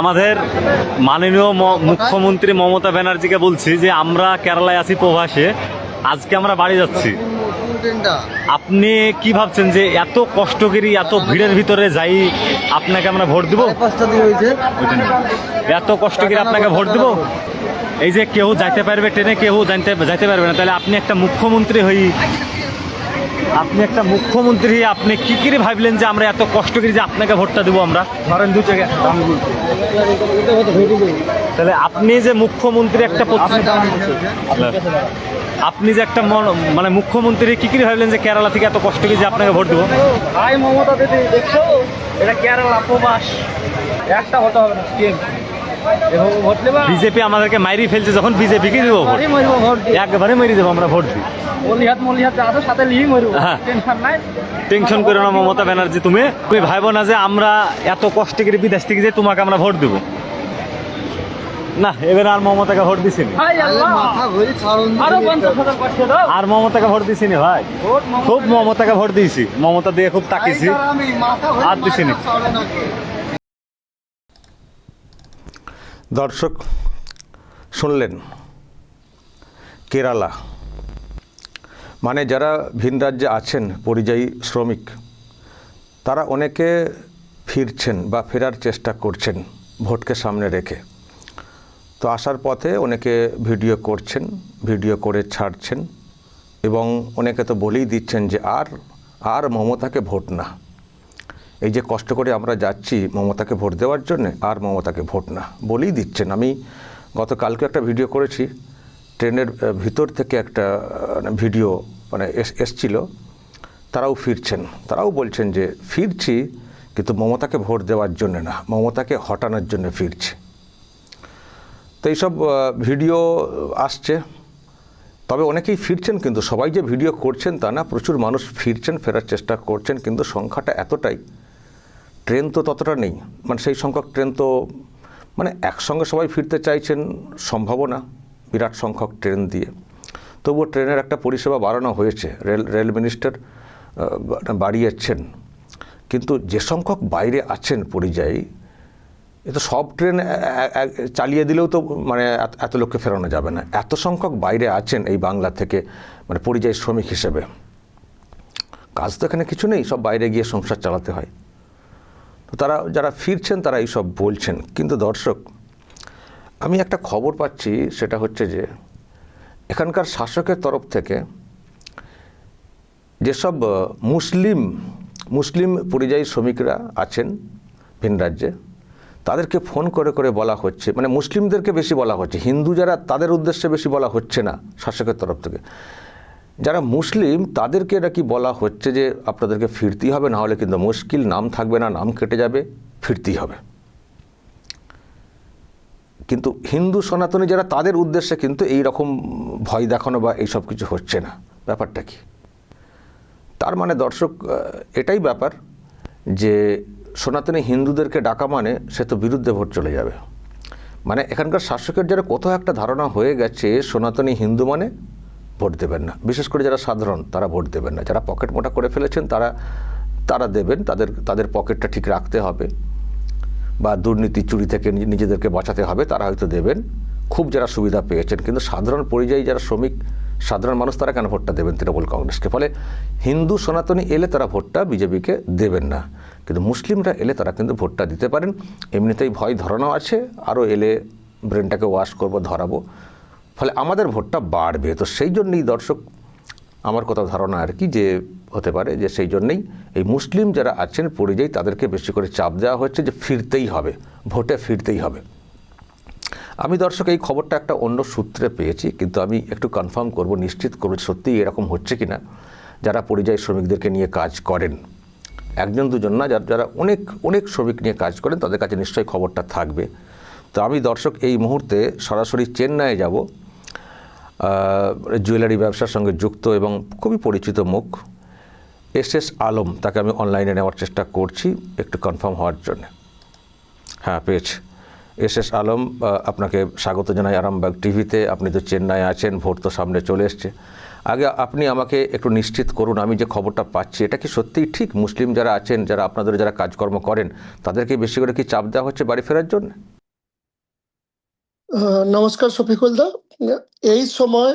আমাদের মাননীয় মুখ্যমন্ত্রী মমতা ব্যানার্জিকে বলছি যে আমরা কেরালায় আছি প্রবাসে, আজকে আমরা বাড়ি যাচ্ছি। আপনি কি ভাবছেন যে এত কষ্ট করি এত ভিড়ের ভিতরে যাই আপনাকে আমরা ভোট দিব? এত কষ্ট করে আপনাকে ভোট দিব? এই যে কেউ যাইতে পারবে ট্রেনে, কেউ যাইতে পারবে না, তাহলে আপনি একটা মুখ্যমন্ত্রী আপনি কি করে ভাবলেন যে আমরা এত কষ্ট করি যে আপনাকে ভোটটা দিব? আমরা ধরেন তাহলে আপনি যে মুখ্যমন্ত্রী আপনি যে একটা মানে মুখ্যমন্ত্রী কি করে ভাবলেন যে কেরালা থেকে এত কষ্ট করে যে আপনাকে ভোট দিব? ভাই মমতা দিদি দেখছো, এটা কেরালা প্রবাস, একটা হতে হবে না। বিজেপি আমাদেরকে মাইরি ফেলছে, যখন বিজেপিকে দিব ভোট, একবারে মেরে দেবো আমরা ভোট দিই। টেনশন করো না মমতা ব্যানার্জি, তুমি ভাইবো না যে আমরা এত কষ্ট করে বিদেশ থেকে যে তোমাকে আমরা ভোট দেবো না। এবার আর মমতাকে ভোট দিছি আর মমতাকে ভোট দিছি নি ভাই, খুব মমতাকে ভোট দিয়েছি, মমতা দিয়ে খুব তাকিয়েছি, আর দিছি নি। দর্শক শুনলেন, কেরালা মানে যারা ভিন রাজ্যে আছেন পরিযায়ী শ্রমিক, তারা অনেকে ফিরছেন বা ফেরার চেষ্টা করছেন ভোটকে সামনে রেখে। তো আসার পথে অনেকে ভিডিও করছেন, ভিডিও করে ছাড়ছেন এবং অনেকে তো বলেই দিচ্ছেন যে আর মমতাকে ভোট না। এই যে কষ্ট করে আমরা যাচ্ছি মমতাকে ভোট দেওয়ার জন্য, আর মমতাকে ভোট না বলেই দিচ্ছেন। আমি গতকালকে একটা ভিডিও করেছি, ট্রেনের ভিতর থেকে একটা ভিডিও এসছিল, তারাও ফিরছেন, তারাও বলছেন যে ফিরছি কিন্তু মমতাকে ভোট দেওয়ার জন্য না, মমতাকে হটানোর জন্য ফিরছি। তো এইসব ভিডিও আসছে, তবে অনেকেই ফিরছেন, কিন্তু সবাই যে ভিডিও করছেন তা না, প্রচুর মানুষ ফিরছেন, ফেরার চেষ্টা করছেন, কিন্তু সংখ্যাটা এতটাই, ট্রেন তো ততটা নেই, মানে সেই সংখ্যক ট্রেন তো একসঙ্গে সবাই ফিরতে চাইছেন সম্ভবও না বিরাট সংখ্যক ট্রেন দিয়ে। তবুও ট্রেনের একটা পরিষেবা বাড়ানো হয়েছে, রেল মিনিস্টার বাড়িয়েছেন, কিন্তু যে সংখ্যক বাইরে আছেন পরিযায়ী, এ তো সব ট্রেন চালিয়ে দিলেও তো এত লোককে ফেরানো যাবে না। এত সংখ্যক বাইরে আছেন এই বাংলা থেকে পরিযায়ী শ্রমিক হিসেবে, কাজ তো এখানে কিছু নেই, সব বাইরে গিয়ে সংসার চালাতে হয়। তো তারা যারা ফিরছেন তারা এইসব বলছেন। কিন্তু দর্শক, আমি একটা খবর পাচ্ছি, সেটা হচ্ছে যে এখানকার শাসকের তরফ থেকে যেসব মুসলিম পরিযায়ী শ্রমিকরা আছেন ভিন রাজ্যে, তাদেরকে ফোন করে করে বলা হচ্ছে, মুসলিমদেরকে বেশি বলা হচ্ছে, হিন্দু যারা তাদের উদ্দেশ্যে বেশি বলা হচ্ছে না শাসকের তরফ থেকে। যারা মুসলিম তাদেরকে নাকি বলা হচ্ছে যে আপনাদেরকে ফিরতেই হবে, না হলে কিন্তু মুশকিল, নাম থাকবে না, নাম কেটে যাবে, ফিরতেই হবে। কিন্তু হিন্দু সনাতনী যারা, তাদের উদ্দেশ্যে কিন্তু এই রকম ভয় দেখানো বা এইসব কিছু হচ্ছে না। ব্যাপারটা কি? তার মানে দর্শক, এটাই ব্যাপার যে সনাতনী হিন্দুদেরকে ডাকা মানে সে তো বিরুদ্ধে ভোট চলে যাবে। এখানকার শাসকের যারা কোথাও একটা ধারণা হয়ে গেছে সনাতনী হিন্দু মানে ভোট দেবেন না, বিশেষ করে যারা সাধারণ তারা ভোট দেবেন না। যারা পকেট মোটা করে ফেলেছেন তারা দেবেন, তাদের পকেটটা ঠিক রাখতে হবে, বা দুর্নীতি চুরি থেকে নিজেদেরকে বাঁচাতে হবে, তারা হয়তো দেবেন, খুব যারা সুবিধা পেয়েছেন। কিন্তু সাধারণ পরিযায়ী যারা শ্রমিক, সাধারণ মানুষ, তারা কেন ভোটটা দেবেন তৃণমূল কংগ্রেসকে? ফলে হিন্দু সনাতনী এলে তারা ভোটটা বিজেপিকে দেবেন না, কিন্তু মুসলিমরা এলে তারা কিন্তু ভোটটা দিতে পারেন। এমনিতেই ভয় ধরানো আছে, আরও এলে ব্রেনটাকে ওয়াশ করব, ধরাবো, ফলে আমাদের ভোটটা বাড়বে। তো সেই জন্যই দর্শক, আমার কথা ধারণা আর কি, যে হতে পারে যে সেই জন্যেই এই মুসলিম যারা আছেন পরিযায়ী, তাদেরকে বেশি করে চাপ দেওয়া হচ্ছে যে ফিরতেই হবে, ভোটে ফিরতেই হবে। আমি দর্শক এই খবরটা একটা অন্য সূত্রে পেয়েছি, কিন্তু আমি একটু কনফার্ম করব, নিশ্চিত করব সত্যিই এরকম হচ্ছে কিনা। যারা পরিযায়ী শ্রমিকদেরকে নিয়ে কাজ করেন, একজন দুজন না, যারা অনেক শ্রমিক নিয়ে কাজ করেন, তাদের কাছে নিশ্চয়ই খবরটা থাকবে। তো আমি দর্শক এই মুহূর্তে সরাসরি চেন্নাইয়ে যাব, জুয়েলারি ব্যবসার সঙ্গে যুক্ত এবং খুবই পরিচিত মুখ এস আলম, তাকে আমি অনলাইনে নেওয়ার চেষ্টা করছি একটু কনফার্ম হওয়ার জন্য। হ্যাঁ, পেয়েছি। এস আলম, আপনাকে স্বাগত জানাই আরামবাগ টিভিতে। আপনি তো চেন্নাই আছেন, ভোট তো সামনে চলে এসছে। আগে আপনি আমাকে একটু নিশ্চিত করুন, আমি যে খবরটা পাচ্ছি এটা কি সত্যিই ঠিক? মুসলিম যারা আছেন, যারা আপনাদের যারা কাজকর্ম করেন, তাদেরকে বেশি করে কি চাপ দেওয়া হচ্ছে বাড়ি ফেরার জন্য? নমস্কার শফিকুল দা। এই সময়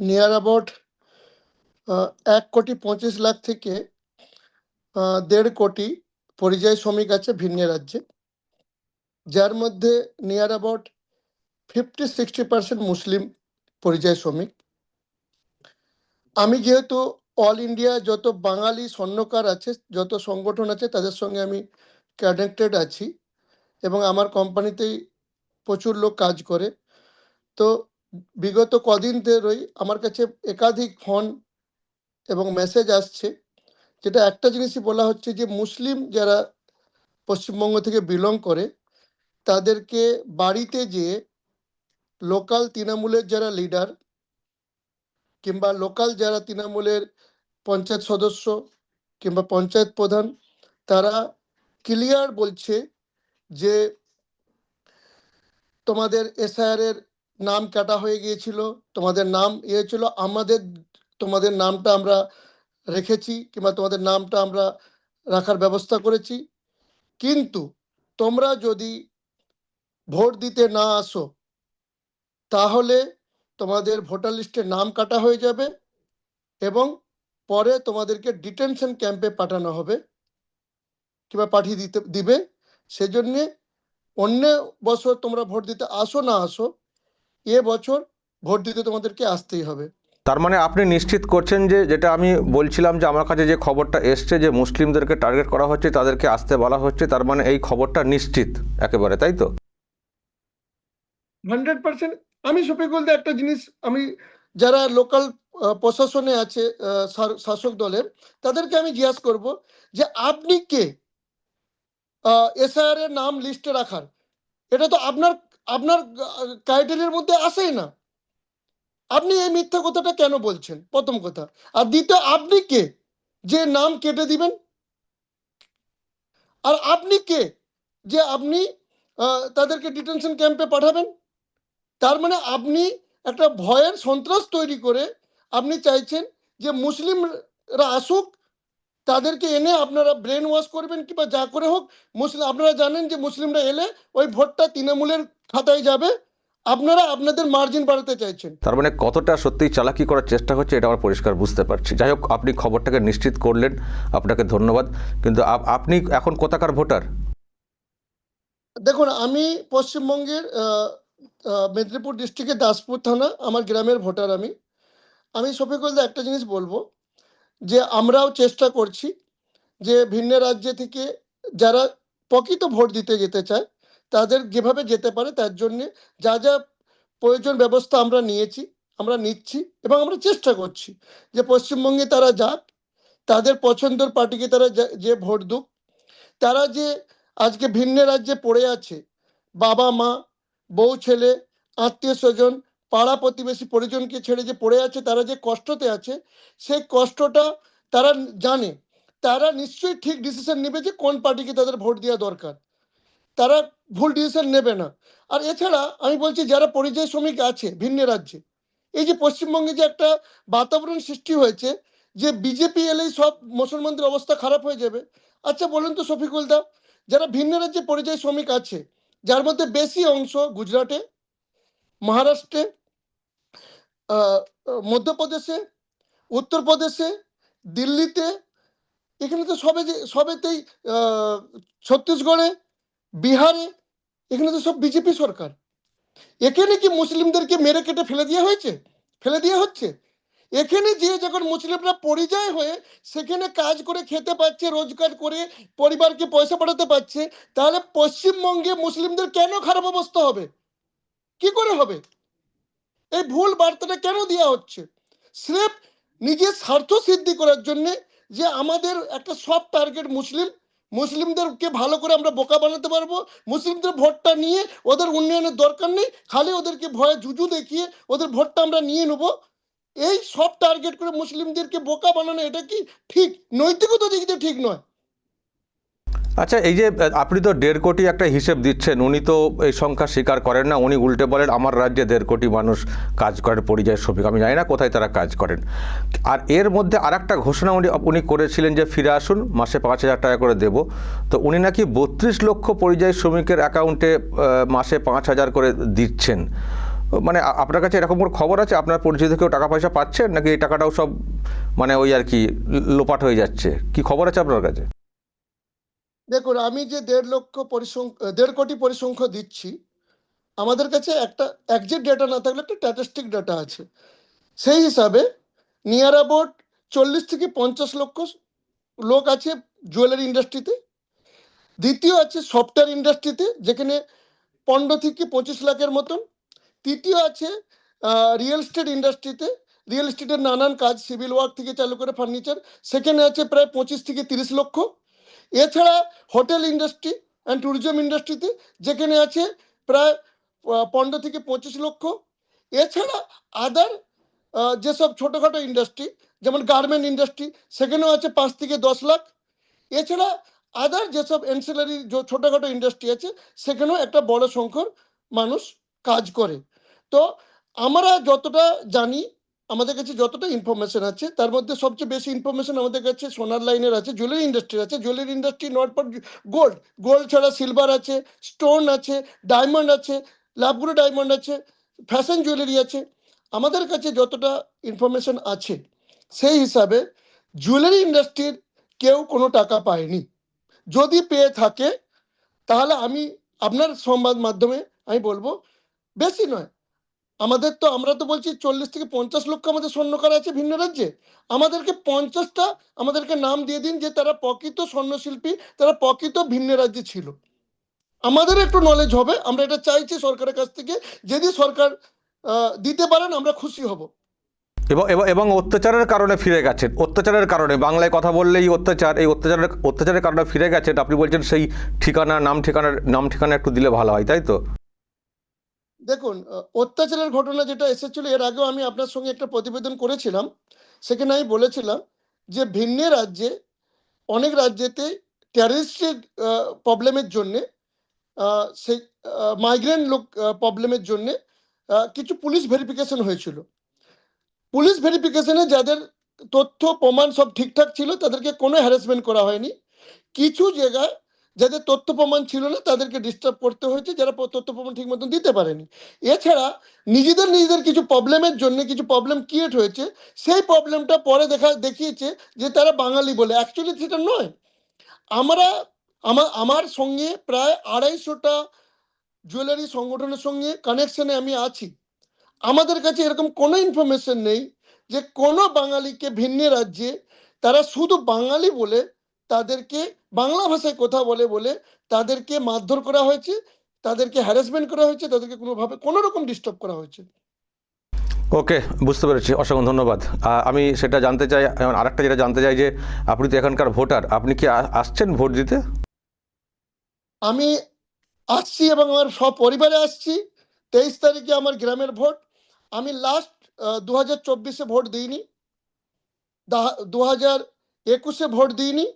নিয়ার অ্যাবাউট 1,25,00,000 থেকে 1.5 কোটি পরিযায়ী শ্রমিক আছে ভিন্ন রাজ্যে, যার মধ্যে নিয়ার অ্যাবাউট 50-60% মুসলিম পরিযায়ী শ্রমিক। আমি যেহেতু অল ইন্ডিয়া যত বাঙালি স্বর্ণকার আছে, যত সংগঠন আছে, তাদের সঙ্গে আমি কানেক্টেড আছি এবং আমার কোম্পানিতেই প্রচুর লোক কাজ করে। তো বিগত কদিন ধরেই আমার কাছে একাধিক ফোন এবং মেসেজ আসছে, যেটা একটা জিনিসই বলা হচ্ছে যে মুসলিম যারা পশ্চিমবঙ্গ থেকে বিলং করে তাদেরকে বাড়িতে যেয়ে লোকাল তৃণমূলের যারা লিডার কিংবা লোকাল যারা তৃণমূলের পঞ্চায়েত সদস্য কিংবা পঞ্চায়েত প্রধান, তারা ক্লিয়ার বলছে যে তোমাদের এসআইআর এর নাম কাটা হয়ে গিয়েছিল, তোমাদের নাম ছিল, তোমাদের নামটা আমরা রেখেছি কিংবা তোমাদের নামটা আমরা রাখার ব্যবস্থা করেছি, কিন্তু তোমরা যদি ভোট দিতে না আসো তাহলে তোমাদের ভোটার লিস্টে নাম কাটা হয়ে যাবে এবং পরে তোমাদেরকে ডিটেনশন ক্যাম্পে পাঠানো হবে কিংবা পাঠিয়ে দিবে। সেজন্যে অন্য বছর তোমরা ভোট দিতে আসো না আসো, বছর ভোট দিতে তোমাদেরকে আসতেই হবে। তার মানে আপনি নিশ্চিত করছেন যে, যেটা আমি বলছিলাম যে আমার কাছে যে খবরটা এসছে যে মুসলিমদেরকে টার্গেট করা হচ্ছে, তাদেরকে আসতে বলা হচ্ছে, তার মানে এই খবরটা নিশ্চিত একেবারে, তাই তো? 100%। আমি শফিকুল দা একটা জিনিস, আমি যারা লোকাল প্রশাসনে আছে শাসক দলের, তাদেরকে আমি জিজ্ঞাসা করব যে আপনি কে এসআইআর এর নাম লিস্টে রাখার? এটা তো আপনার আপনার ক্রাইটেরিয়ার মধ্যে আসেই না। আপনি এই মিথ্যা কথাটা কেন বলছেন, প্রথম কথা। আর দ্বিতীয়, আপনি কে যে নাম কেটে দিবেন? আর আপনি কে যে আপনি তাদেরকে ডিটেনশন ক্যাম্পে পাঠাবেন? তার মানে আপনি একটা ভয়ের সন্ত্রাস তৈরি করে আপনি চাইছেন যে মুসলিমরা আসুক, তাদেরকে এনে আপনারা ব্রেন ওয়াশ করবেন কিংবা যা করে হোক। আপনারা জানেন যে মুসলিমরা এলে ওই ভোটটা তৃণমূলের খাতায় যাবে, আপনারা আপনাদের মার্জিন বাড়াতে চাইছেন। তার মানে কতটা সত্যিই চালাকি করার চেষ্টা হচ্ছে এটা আমরা পরিষ্কার বুঝতে পারছি। যাই হোক, আপনি খবরটাকে নিশ্চিত করলেন, আপনাকে ধন্যবাদ। কিন্তু আপনি এখন কোথাকার ভোটার? দেখুন, আমি পশ্চিমবঙ্গের মেদিনীপুর ডিস্ট্রিক্টের দাসপুর থানা, আমার গ্রামের ভোটার। আমি শফিকুলদা একটা জিনিস বলবো যে আমরাও চেষ্টা করছি যে ভিন্ন রাজ্য থেকে যারা প্রকৃত ভোট দিতে যেতে চায় তাদের যেভাবে যেতে পারে তার জন্যে যা যা প্রয়োজন ব্যবস্থা আমরা নিচ্ছি এবং আমরা চেষ্টা করছি যে পশ্চিমবঙ্গে তারা যাক, তাদের পছন্দের পার্টিকে তারা যে ভোট দুক। তারা যে আজকে ভিন্ন রাজ্যে পড়ে আছে, বাবা মা, বউ ছেলে, আত্মীয় স্বজন, পাড়া প্রতিবেশী পরিজনকে ছেড়ে যে পড়ে আছে, তারা যে কষ্টতে আছে, সেই কষ্টটা তারা জানে। তারা নিশ্চয়ই ঠিক ডিসিশন নেবে যে কোন পার্টিকে তাদের ভোট দেওয়া দরকার, তারা ভুল ডিসিশন নেবে না। আর এছাড়া আমি বলছি, যারা পরিযায়ী শ্রমিক আছে ভিন্ন রাজ্যে, এই যে পশ্চিমবঙ্গে যে একটা বাতাবরণ সৃষ্টি হয়েছে যে বিজেপি এলেই সব মুসলমানদের অবস্থা খারাপ হয়ে যাবে। আচ্ছা বলুন তো শফিকুল দা, যারা ভিন্ন রাজ্যে পরিযায়ী শ্রমিক আছে, যার মধ্যে বেশি অংশ গুজরাটে, মহারাষ্ট্রে, মধ্যপ্রদেশে, উত্তরপ্রদেশে, দিল্লিতে, এখানে তো সবেতেই ছত্তিশগড়ে, বিহারে, এখানে তো সব বিজেপি সরকার। এখানে কি মুসলিমদেরকে মেরে কেটে ফেলে দেওয়া হচ্ছে? এখানে যে যখন মুসলিমরা পরিযায় হয়ে সেখানে কাজ করে খেতে পাচ্ছে, রোজগার করে পরিবারকে পয়সা পাঠাতে পারছে, তাহলে পশ্চিমবঙ্গে মুসলিমদের কেন খারাপ অবস্থা হবে? কি করে হবে? এই ভুল বার্তাটা কেন দেওয়া হচ্ছে? স্রেফ নিজের স্বার্থ সিদ্ধি করার জন্যে, যে আমাদের একটা সব টার্গেট মুসলিমদেরকে ভালো করে আমরা বোকা বানাতে পারবো, মুসলিমদের ভোটটা নিয়ে ওদের উন্নয়নের দরকার নেই, খালি ওদেরকে ভয়ে জুজু দেখিয়ে ওদের ভোটটা আমরা নিয়ে নেব, এই সব টার্গেট করে মুসলিমদেরকে বোকা বানানো, এটা কি ঠিক? নৈতিকতা দিক দিয়ে ঠিক নয়। আচ্ছা, এই যে আপনি তো 1.5 কোটি একটা হিসেব দিচ্ছেন, উনি তো এই সংখ্যা স্বীকার করেন না, উনি উল্টে বলেন আমার রাজ্যে 1.5 কোটি মানুষ কাজ করেন পরিযায়ী শ্রমিক, আমি জানি না কোথায় তারা কাজ করেন। আর এর মধ্যে আরেকটা ঘোষণা উনি করেছিলেন যে ফিরে আসুন, মাসে 5,000 টাকা করে দেব। তো উনি নাকি 32 লক্ষ পরিযায়ী শ্রমিকের অ্যাকাউন্টে মাসে 5,000 করে দিচ্ছেন। মানে আপনার কাছে এরকম কোনো খবর আছে? আপনার পরিচিত কেউ টাকা পয়সা পাচ্ছেন নাকি এই টাকাটাও সব মানে ওই আর কি লোপাট হয়ে যাচ্ছে? কি খবর আছে আপনার কাছে? দেখুন, আমি যে 1.5 কোটি পরিসংখ্যা দিচ্ছি, আমাদের কাছে একটা একজ্যাক্ট ডেটা না থাকলে একটা স্ট্যাটিস্টিক ডেটা আছে। সেই হিসাবে নিয়ার অ্যাবাউট 40 থেকে 50 লক্ষ লোক আছে জুয়েলারি ইন্ডাস্ট্রিতে। দ্বিতীয় আছে সফটওয়্যার ইন্ডাস্ট্রিতে, যেখানে 15 থেকে 25 লাখের মতন। তৃতীয় আছে রিয়েল এস্টেট ইন্ডাস্ট্রিতে, রিয়েল এস্টেটের নানান কাজ, সিভিল ওয়ার্ক থেকে চালু করে ফার্নিচার, সেখানে আছে প্রায় 25 থেকে 30 লক্ষ। এছাড়া হোটেল ইন্ডাস্ট্রি অ্যান্ড ট্যুরিজম ইন্ডাস্ট্রিতে, যেখানে আছে প্রায় 15 থেকে 25 লক্ষ। এছাড়া আদার যেসব ছোটোখাটো ইন্ডাস্ট্রি, যেমন গার্মেন্ট ইন্ডাস্ট্রি, সেখানেও আছে 5 থেকে 10 লাখ। এছাড়া আদার যেসব এনসিলারি ছোটোখাটো ইন্ডাস্ট্রি আছে, সেখানেও একটা বড় সংখ্যক মানুষ কাজ করে। তো আমরা যতটা জানি, আমাদের কাছে যতটা ইনফরমেশন আছে, তার মধ্যে সবচেয়ে বেশি ইনফরমেশন আমাদের কাছে সোনার লাইনের আছে, জুয়েলারি ইন্ডাস্ট্রি আছে। Jewellery industry not for gold, gold ছাড়া সিলভার আছে, স্টোন আছে, ডায়মন্ড আছে, লাভগুলো ডায়মন্ড আছে, ফ্যাশন জুয়েলারি আছে। আমাদের কাছে যতটা ইনফরমেশন আছে, সেই হিসাবে জুয়েলারি ইন্ডাস্ট্রির কেউ কোনো টাকা পায়নি। যদি পেয়ে থাকে, তাহলে আমি আপনার সংবাদ মাধ্যমে আমি বলবো বেশি নয়। আমরা তো বলছি 40 থেকে 50 লক্ষ আমাদের স্বর্ণকার আছে ভিন্ন রাজ্যে। আমাদেরকে 50টা আমাদেরকে নাম দিয়ে দিন যে তারা প্রকৃত স্বর্ণশিল্পী, তারা প্রকৃত ভিন্ন রাজ্যে ছিল। আমাদের একটু নলেজ হবে, আমরা এটা চাইছি সরকারের কাছ থেকে। যদি সরকার দিতে পারেন, আমরা খুশি হব। এবং এবং এবং অত্যাচারের কারণে ফিরে গেছেন, অত্যাচারের কারণে, বাংলায় কথা বললেই অত্যাচার, এই অত্যাচারের কারণে ফিরে গেছেন। আপনি বলছেন সেই ঠিকানা, নাম ঠিকানা একটু দিলে ভালো হয়, তাই তো? দেখুন, অত্যাচারের ঘটনা যেটা এসেছিল, এর আগেও আমি আপনার সঙ্গে একটা প্রতিবেদন করেছিলাম। সেখানে আমি বলেছিলাম যে ভিন্ন রাজ্যে, অনেক রাজ্যেতে টেররিস্টের প্রবলেমের জন্যে, সেই মাইগ্রেন্ট লোক প্রবলেমের জন্যে কিছু পুলিশ ভেরিফিকেশন হয়েছিল। পুলিশ ভেরিফিকেশনে যাদের তথ্য প্রমাণ সব ঠিকঠাক ছিল, তাদেরকে কোনো হ্যারাসমেন্ট করা হয়নি। কিছু জায়গায় যাদের তথ্য প্রমাণ ছিল না, তাদেরকে ডিস্টার্ব করতে হয়েছে, যারা তথ্য প্রমাণ ঠিক মতন দিতে পারেনি। এছাড়া নিজেদের কিছু প্রবলেমের জন্য কিছু প্রবলেম ক্রিয়েট হয়েছে। সেই প্রবলেমটা পরে দেখিয়েছে যে তারা বাঙালি বলে। অ্যাকচুয়ালি সেটা নয়। আমরা আমার সঙ্গে প্রায় 250টা জুয়েলারি সংগঠনের সঙ্গে কানেকশনে আমি আছি। আমাদের কাছে এরকম কোনো ইনফরমেশন নেই যে কোনো বাঙালিকে ভিন্ন রাজ্যে, তারা শুধু বাঙালি বলে, তাদেরকে বাংলা ভাষায় কথা বলে বলে তাদেরকে মারধর করা হয়েছে, তাদেরকে হ্যারাসমেন্ট করা হয়েছে, তাদেরকে কোনোভাবে কোনো রকম ডিস্টার্ব করা হয়েছে। ওকে, বুঝতে পেরেছি, অসংখ্য ধন্যবাদ। আমি সেটা জানতে চাই, আরেকটা যেটা জানতে চাই যে আপনি তো এখানকার ভোটার, আপনি কি আসছেন ভোট দিতে? আমি আসছি এবং আমার সপরিবারে আসছি। 23 তারিখে আমার গ্রামের ভোট। আমি লাস্ট 2024-এ ভোট দিইনি, 2021-এ ভোট দিইনি।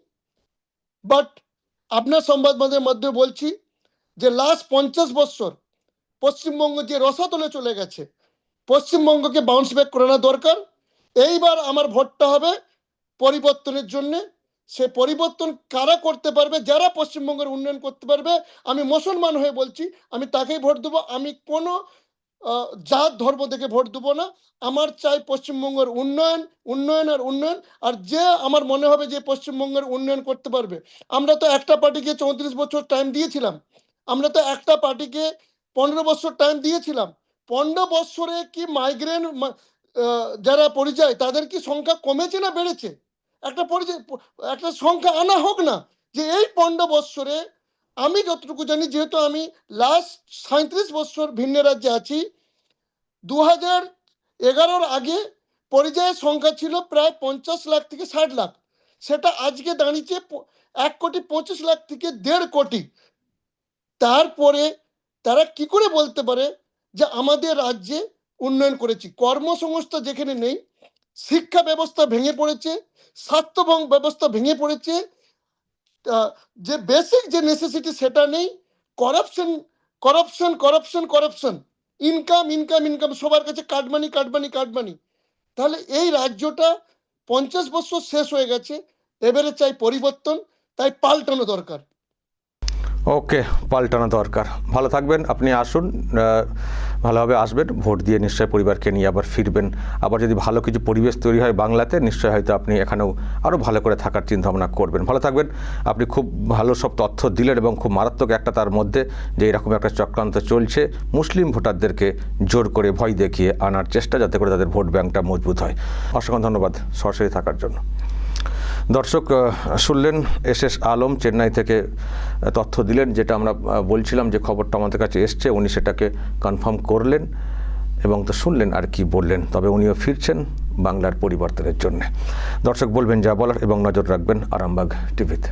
বাট আপনার সংবাদ মাধ্যমের মধ্যে বলছি যে লাস্ট 50 বছর পশ্চিমবঙ্গ যে রসাতলে চলে গেছে, পশ্চিমবঙ্গকে বাউন্স ব্যাক করানো দরকার। এইবার আমার ভোটটা হবে পরিবর্তনের জন্যে। সে পরিবর্তন কারা করতে পারবে, যারা পশ্চিমবঙ্গের উন্নয়ন করতে পারবে, আমি মুসলমান হয়ে বলছি, আমি তাকেই ভোট দেবো। আমি কোনো জাত ধর্ম দেখে ভোট দেবো না। আমার চাই পশ্চিমবঙ্গের উন্নয়ন, উন্নয়ন আর উন্নয়ন। আর যে আমার মনে হবে যে পশ্চিমবঙ্গের উন্নয়ন করতে পারবে। আমরা তো একটা পার্টিকে 34 বছর টাইম দিয়েছিলাম, আমরা তো একটা পার্টিকে 15 বছর টাইম দিয়েছিলাম। 15 বছরে কি মাইগ্রেন যারা পরিযায়ী, তাদের কি সংখ্যা কমেছে না বেড়েছে? একটা পরিচয়, একটা সংখ্যা আনা হোক না। যে এই 15 বছরে আমি যতটুকু জানি, যেহেতু আমি লাস্ট 37 বছর ভিন্ন রাজ্যে আছি, 2011-র আগে পরিযায়ী সংখ্যা ছিল প্রায় 50 লাখ থেকে 60 লাখ। সেটা আজকে দাঁড়িয়েছে 1,25,00,000 থেকে 1.5 কোটি। তারপরে তারা কি করে বলতে পারে যে আমাদের রাজ্যে উন্নয়ন করেছি? কর্মসংস্থান যেখানে নেই, শিক্ষা ব্যবস্থা ভেঙে পড়েছে, স্বাস্থ্য ব্যবস্থা ভেঙে পড়েছে, যে বেসিক যে নেসেসিটি সেটা নেই, corruption corruption corruption corruption, income income income, সবার কাছে কাটমানি কাটমানি কাটমানি। তাহলে এই রাজ্যটা 50 বছর শেষ হয়ে গেছে, এবারে চাই পরিবর্তন, তাই পাল্টানো দরকার। ওকে, পাল্টানো দরকার। ভালো থাকবেন, আপনি আসুন, ভালোভাবে আসবেন, ভোট দিয়ে নিশ্চয়ই পরিবারকে নিয়ে আবার ফিরবেন। আবার যদি ভালো কিছু পরিবেশ তৈরি হয় বাংলাতে, নিশ্চয়ই হয়তো আপনি এখানেও আরও ভালো করে থাকার চিন্তাভাবনা করবেন। ভালো থাকবেন। আপনি খুব ভালো সব তথ্য দিলেন এবং খুব মারাত্মক একটা তার মধ্যে যে এরকম একটা চক্রান্ত চলছে, মুসলিম ভোটারদেরকে জোর করে ভয় দেখিয়ে আনার চেষ্টা, যাতে করে তাদের ভোট ব্যাংকটা মজবুত হয়। অসংখ্য ধন্যবাদ সরাসরি থাকার জন্য। দর্শক, শুনলেন এস আলম চেন্নাই থেকে তথ্য দিলেন, যেটা আমরা বলছিলাম যে খবরটা আমাদের কাছে এসছে, উনি সেটাকে কনফার্ম করলেন এবং তো শুনলেন আর কি বললেন। তবে উনিও ফিরছেন বাংলার পরিবর্তনের জন্য। দর্শক, বলবেন যা বলার এবং নজর রাখবেন আরামবাগ টিভিতে।